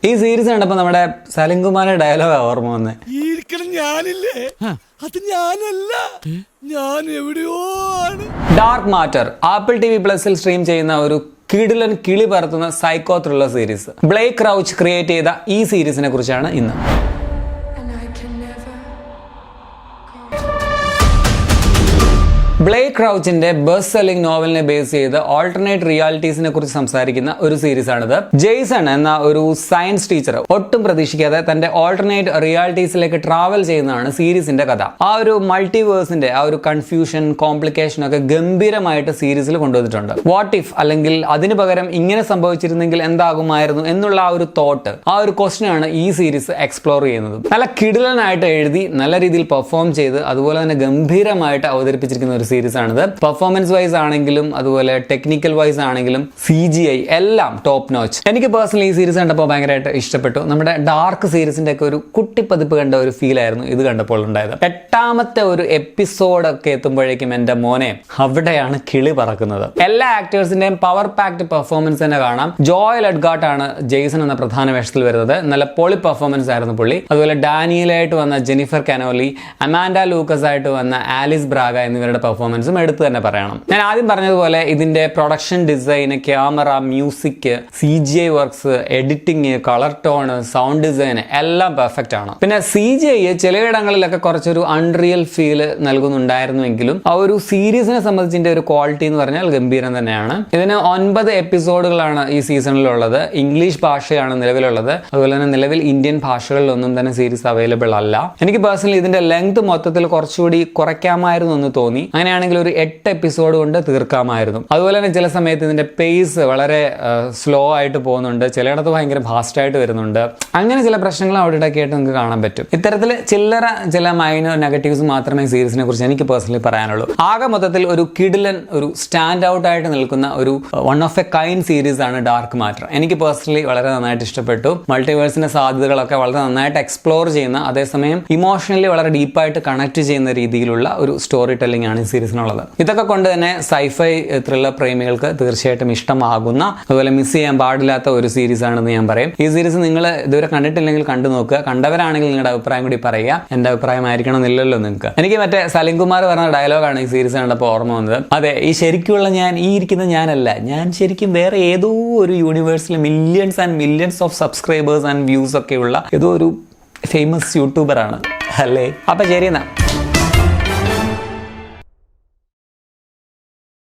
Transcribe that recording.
ഈ സീരീസ് കണ്ടപ്പോ നമ്മുടെ സലിംകുമാറിന്റെ ഡയലോഗ് ഓർമ്മ വന്നേ. ഞാനില്ലേ അത് ഞാനല്ല, ഞാൻ എവിടെയോ ആണ്. ഡാർക്ക് മാറ്റർ ആപ്പിൾ TV+ൽ സ്ട്രീം ചെയ്യുന്ന ഒരു കിടിലൻ കിളി പറത്തുന്ന psycho thriller series. Blake Crouch create ചെയ്ത ഈ സീരീസിനെ കുറിച്ചാണ് ഇന്ന്. ബ്ലേക്ക് ക്രൗച്ചിന്റെ ബെസ്റ്റ് സെല്ലിംഗ് നോവലിനെ ബേസ് ചെയ്ത് ഓൾട്ടർനേറ്റ് റിയാലിറ്റീസിനെ കുറിച്ച് സംസാരിക്കുന്ന ഒരു സീരീസാണിത്. ജെയ്സൺ എന്ന ഒരു സയൻസ് ടീച്ചർ ഒട്ടും പ്രതീക്ഷിക്കാതെ തന്റെ ഓൾട്ടർനേറ്റ് റിയാലിറ്റീസിലേക്ക് ട്രാവൽ ചെയ്യുന്നതാണ് സീരീസിന്റെ കഥ. ആ ഒരു മൾട്ടിവേഴ്സിന്റെ ആ ഒരു കൺഫ്യൂഷൻ, കോംപ്ലിക്കേഷൻ ഒക്കെ ഗംഭീരമായിട്ട് സീരീസിൽ കൊണ്ടുവന്നിട്ടുണ്ട്. വാട്ട് ഇഫ്, അല്ലെങ്കിൽ അതിന് പകരം ഇങ്ങനെ സംഭവിച്ചിരുന്നെങ്കിൽ എന്താകുമായിരുന്നു എന്നുള്ള ആ ഒരു തോട്ട്, ആ ഒരു ക്വസ്റ്റ്യൻ ആണ് ഈ സീരീസ് എക്സ്പ്ലോർ ചെയ്യുന്നത്. നല്ല കിടിലനായിട്ട് എഴുതി, നല്ല രീതിയിൽ പെർഫോം ചെയ്ത്, അതുപോലെ തന്നെ ഗംഭീരമായിട്ട് അവതരിപ്പിച്ചിരിക്കുന്ന ഒരു സീരീസ് ആണിത്. പെർഫോമൻസ് വൈസ് ആണെങ്കിലും അതുപോലെ ടെക്നിക്കൽ വൈസ് ആണെങ്കിലും CGI എല്ലാം ടോപ്പ് നോച്ച്. എനിക്ക് പേഴ്സണലി ഈ സീരീസ് കണ്ടപ്പോൾ ഭയങ്കരമായിട്ട് ഇഷ്ടപ്പെട്ടു. നമ്മുടെ ഡാർക്ക് സീരീസിന്റെ ഒക്കെ ഒരു കുട്ടിപ്പതിപ്പ് കണ്ട ഒരു ഫീൽ ആയിരുന്നു ഇത് കണ്ടപ്പോൾ ഉണ്ടായത്. 8ാമത്തെ ഒരു എപ്പിസോഡൊക്കെ എത്തുമ്പോഴേക്കും എൻ്റെ മോനെ അവിടെയാണ് കിളി പറക്കുന്നത്. എല്ലാ ആക്ടേഴ്സിന്റെയും പവർ പാക്ഡ് പെർഫോമൻസ് തന്നെ കാണാം. ജോയൽ എഡ്ഗാർട്ട് ആണ് ജെയ്സൺ എന്ന പ്രധാന വേഷത്തിൽ വരുന്നത്. നല്ല പൊളി പെർഫോമൻസ് ആയിരുന്നു പുള്ളി. അതുപോലെ ഡാനിയലായിട്ട് വന്ന ജെനിഫർ കനോലി, അമാൻഡ ലൂക്കസ് ആയിട്ട് വന്ന ആലിസ് ബ്രാഗ എന്നിവരുടെ പെർഫോമൻസും എടുത്തു തന്നെ പറയണം. ഞാൻ ആദ്യം പറഞ്ഞതുപോലെ ഇതിന്റെ production design, camera, music, CGI works, editing, colour tone, sound design എല്ലാം പെർഫെക്റ്റ് ആണ്. പിന്നെ CGI ചിലയിടങ്ങളിലൊക്കെ കുറച്ചൊരു അൺറിയൽ ഫീൽ നൽകുന്നുണ്ടായിരുന്നുവെങ്കിലും ആ ഒരു സീരീസിനെ സംബന്ധിച്ചിന്റെ ഒരു ക്വാളിറ്റി എന്ന് പറഞ്ഞാൽ ഗംഭീരം തന്നെയാണ്. ഇതിന് 9 എപ്പിസോഡുകളാണ് ഈ സീസണിലുള്ളത്. ഇംഗ്ലീഷ് ഭാഷയാണ് നിലവിലുള്ളത്. അതുപോലെ തന്നെ നിലവിൽ ഇന്ത്യൻ ഭാഷകളിലൊന്നും തന്നെ സീരീസ് അവൈലബിൾ അല്ല. എനിക്ക് പേഴ്സണലി ഇതിന്റെ ലെങ്ത് മൊത്തത്തിൽ കുറച്ചുകൂടി കുറയ്ക്കാമായിരുന്നു എന്ന് തോന്നി. അങ്ങനെയാണെങ്കിൽ ഒരു 8 എപ്പിസോഡ് കൊണ്ട് തീർക്കാമായിരുന്നു. അതുപോലെ തന്നെ ചില സമയത്ത് ഇതിന്റെ പേസ് വളരെ സ്ലോ ആയിട്ട് പോകുന്നുണ്ട്, ചിലയിടത്ത് ഭയങ്കര ഫാസ്റ്റ് ആയിട്ട് വരുന്നുണ്ട്. അങ്ങനെ ചില പ്രശ്നങ്ങൾ അവിടെ ഇടയ്ക്ക് ആയിട്ട് നിങ്ങൾക്ക് കാണാൻ പറ്റും. ഇത്തരത്തിൽ ചില മൈനർ നെഗറ്റീവ്സ് മാത്രമേ സീരീസിനെ കുറിച്ച് എനിക്ക് പേഴ്സണലി പറയാനുള്ളൂ. ആകെ മൊത്തത്തിൽ ഒരു കിടിലൻ, ഒരു സ്റ്റാൻഡ് ഔട്ട് ആയിട്ട് നിൽക്കുന്ന ഒരു one of A kind series ആണ് ഡാർക്ക് മാറ്റർ. എനിക്ക് പേഴ്സണലി വളരെ നന്നായിട്ട് ഇഷ്ടപ്പെട്ടു. മൾട്ടിവേഴ്സിന്റെ സാധ്യതകളൊക്കെ വളരെ നന്നായിട്ട് എക്സ്പ്ലോർ ചെയ്യുന്ന, അതേസമയം ഇമോഷണലി വളരെ ഡീപ്പായിട്ട് കണക്ട് ചെയ്യുന്ന രീതിയിലുള്ള ഒരു സ്റ്റോറി ടെല്ലിംഗ് ആണ് ഈ സീരീസിനുള്ളത്. ഇതൊക്കെ കൊണ്ട് തന്നെ സൈഫൈ ത്രില്ലർ പ്രേമികൾക്ക് തീർച്ചയായിട്ടും ഇഷ്ടമാകുന്ന, അതുപോലെ മിസ് ചെയ്യാൻ പാടില്ലാത്ത ഒരു സീരീസ് ആണെന്ന് ഞാൻ പറയും. ഈ സീരീസ് നിങ്ങൾ ഇതുവരെ കണ്ടിട്ടില്ലെങ്കിൽ കണ്ടു നോക്കുക. കണ്ടവരാണെങ്കിൽ നിങ്ങളുടെ അഭിപ്രായം കൂടി പറയുക. എന്റെ അഭിപ്രായം ആയിരിക്കണം എന്നില്ലല്ലോ നിങ്ങൾക്ക്. എനിക്ക് മറ്റേ സലിംകുമാർ പറഞ്ഞ ഡയലോഗാണ് ഈ സീരീസ് കണ്ടപ്പോൾ ഓർമ്മ വന്നത്. അതെ, ഈ ശരിക്കുള്ള ഞാൻ, ഈ ഇരിക്കുന്ന ഞാനല്ല, ഞാൻ ശരിക്കും വേറെ ഏതോ ഒരു യൂണിവേഴ്സിൽ millions and millions of subscribers and views ഒക്കെ ഉള്ള ഏതോ ഒരു ഫേമസ് യൂട്യൂബർ ആണ് അല്ലേ. അപ്പൊ ശരി എന്നാ.